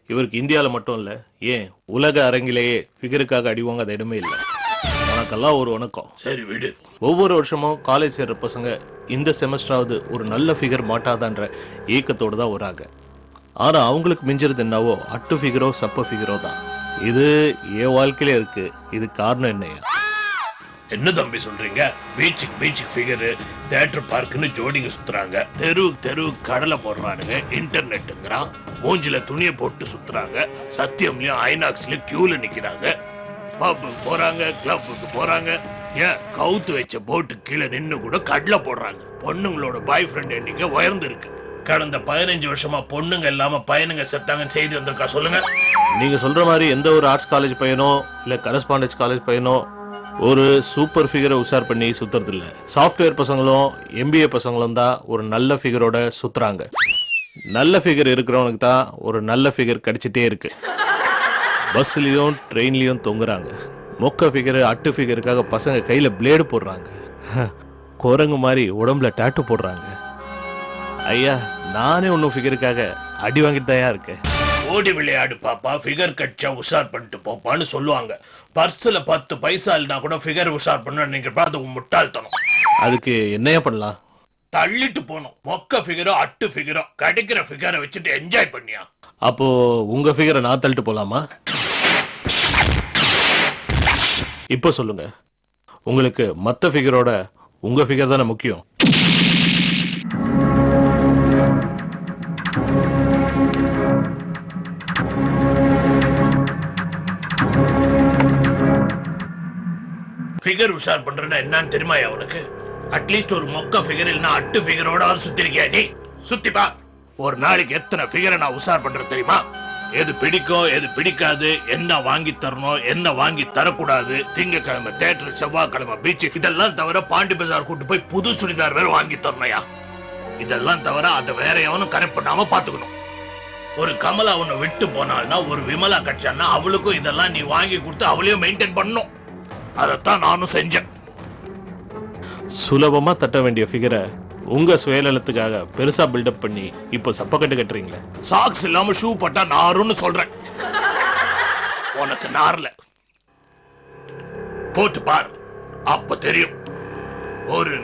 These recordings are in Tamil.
இவருக்கு இந்தியாவில் மட்டும் இல்லை, ஏன் உலக அரங்கிலேயே ஃபிகருக்காக அடிவாங்க அது இடமே இல்லை. உனக்கெல்லாம் ஒரு வணக்கம். சரி விடு. ஒவ்வொரு வருஷமும் காலேஜ் சேர்ற பசங்க இந்த செமஸ்டராவது ஒரு நல்ல ஃபிகர் மாட்டாதான்ற ஏக்கத்தோடு தான் வராங்க. ஆனால் அவங்களுக்கு மிஞ்சிறது என்னவோ அட்டு ஃபிகரோ சப்ப ஃபிகரோ தான். இது என் வாழ்க்கையிலே இருக்கு. இது காரணம் என்னையா? என்ன தம்பி சொல்றீங்க? பீச்சுக்கு ஃபிகரு, தியேட்டர் பார்க்குன்னு ஜோடிங்க சுத்துறாங்க, தெரு கடலை போடுறானுங்க, இன்டர்நெட்டுங்கிறான், மூஞ்சில துணியை போட்டு சுத்துறாங்க, சத்தியம்லயும் ஐநாக்ஸ்லயும் கியூல நிக்கிறாங்க, பப்புக்கு போறாங்க, கிளப்புக்கு போறாங்க, ஏன் கவுத்து வச்ச போட்டு கீழே நின்று கூட கடலை போடுறாங்க. பொண்ணுங்களோட பாய் ஃப்ரெண்ட் எண்ணிக்கை உயர்ந்து இருக்கு. கடந்த 15 வருஷமா பொண்ணுங்க இல்லாம பையனுங்க செத்தாங்கன்னு செய்தி வந்திருக்கா சொல்லுங்க. நீங்க சொல்ற மாதிரி எந்த ஒரு ஆர்ட்ஸ் காலேஜ் பையனோ இல்ல கரஸ்பாண்டன்ஸ் காலேஜ் பையனோ ஒரு சூப்பர் ஃபிகரை உஷார் பண்ணி சுத்துறது இல்ல. சாஃப்ட்வேர் பசங்களும் எம்பிஏ பசங்களும் தான் ஒரு நல்ல ஃபிகரோட சுத்துறாங்க. நல்ல ஃபிகர் இருக்கிறவனுக்கு தான் ஒரு நல்ல ஃபிகர் கிடைச்சிட்டே இருக்கு. பஸ்லயும் ட்ரெயின்லயும் தொங்குறாங்க. மொக்க ஃபிகர் அட்டு ஃபிகருக்காக பசங்க கையில பிளேடு போடுறாங்க, குரங்கு மாதிரி உடம்புல டாட்டு போடுறாங்க. ஐயா, நானே ஒன்னும் ஃபிகருக்காக அடி வாங்கிட்டு தான் இருக்கேன். ஓடி விளையாடு பாப்பா, ஃபிகர் கட்சா உஷார் பண்ணிட்டு போப்பான்னு சொல்லுவாங்க. பர்ஸ்ல 10 பைசா இல்லைனா கூட ஃபிகர் உஷார் பண்ண நீங்க அது முட்டாள்தனம். அதுக்கு என்னையா பண்ணலாம்? தள்ளிட்டு போனோம். மொக்க ஃபிகரோ அட்டு ஃபிகரோ கிடைக்கிற ஃபிகரை வச்சுட்டு என்ஜாய் பண்ணியா? அப்போ உங்க ஃபிகரை நான் தள்ளிட்டு போலாமா? இப்போ சொல்லுங்க, உங்களுக்கு மத்த ஃபிகரோட உங்க ஃபிகர் தானே முக்கியம்? ஃபிகர் உஷார் பண்றேன்னா என்னன்னு தெரியுமா அவனுக்கு? அட்லீஸ்ட் ஒரு மொக்க ஃபிகர் இல்லைன்னா அட்டு ஃபிகரோட சுத்திருக்கியா நீ? சுத்திப்பா. ஒரு நாளைக்கு எத்தனை ஃபிகரை நான் உஷார் பண்றது தெரியுமா? எது பிடிக்கும் எது பிடிக்காது, என்ன வாங்கி தரணும் என்ன வாங்கி தரக்கூடாது, திங்கக்கிழமை தியேட்டர், செவ்வாய்க்கிழமை பீச், இதெல்லாம் தவிர பாண்டி பஜார் கூட்டு போய் புது சுடிதார் வேற வாங்கி தரணும்யா. இதெல்லாம் தவிர அதை வேற எவனும் கரெக்ட் பண்ணாம பாத்துக்கணும். ஒரு கமலா உன்னை விட்டு போனால்னா ஒரு விமலா கட்சான்னா அவளுக்கும் இதெல்லாம் நீ வாங்கி கொடுத்து அவளையும் மெயின்டைன் பண்ணணும். அதைத்தான் நானும் செஞ்சேன். சுலபமா தட்ட வேண்டிய ஃபிகரை உங்க சுயநலத்துக்காக பெருசா பில்டப் பண்ணி இப்போ சப்பக்கட்டு கட்டுறீங்களே. சாக்ஸ் இல்லாம ஷூ போட்டா நாருன்னு சொல்றேன். உனக்கு நார்ல போட்டு பார், அப்ப தெரியும். ஒரு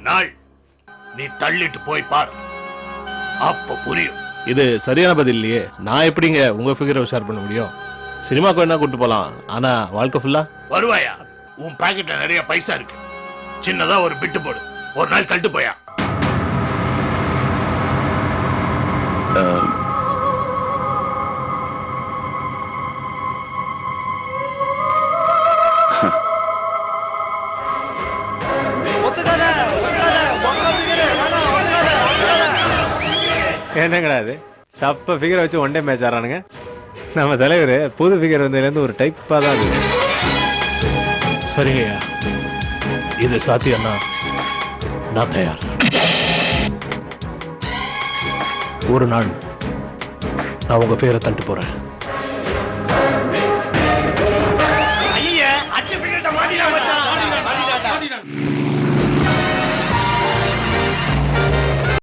நாள் நீ தள்ளிட்டு போய் பார், அப்ப புரியும். இது சரியான பதில் இல்லையே. நான் எப்படிங்க உங்க ஃபிகரை உஷார் பண்ண முடியும்? சினிமாக்கு வேணா கூட்டு போலாம், ஆனா வாழ்க்கை ஃபுல்லா வருவாயா? உன் பாக்கெட்ல நிறைய பைசா இருக்கு, சின்னதா ஒரு பிட்டு போடு, ஒரு நாள் தள்ளிட்டு போயா. என்னங்கடா அது சப்ப ஃபிகரை வச்சு ஒன் டே மேட்ச் ஆடுறானுங்க. நம்ம தலைவர் புது ஃபிகர் வந்ததுலேருந்து ஒரு டைப்பாக தான் இருக்கு. சரிங்கய்யா, இது சாத்தியம்னா நான் தயார். ஒரு நாள் நான் உங்க பேரை தள்ளிட்டு போறேன்.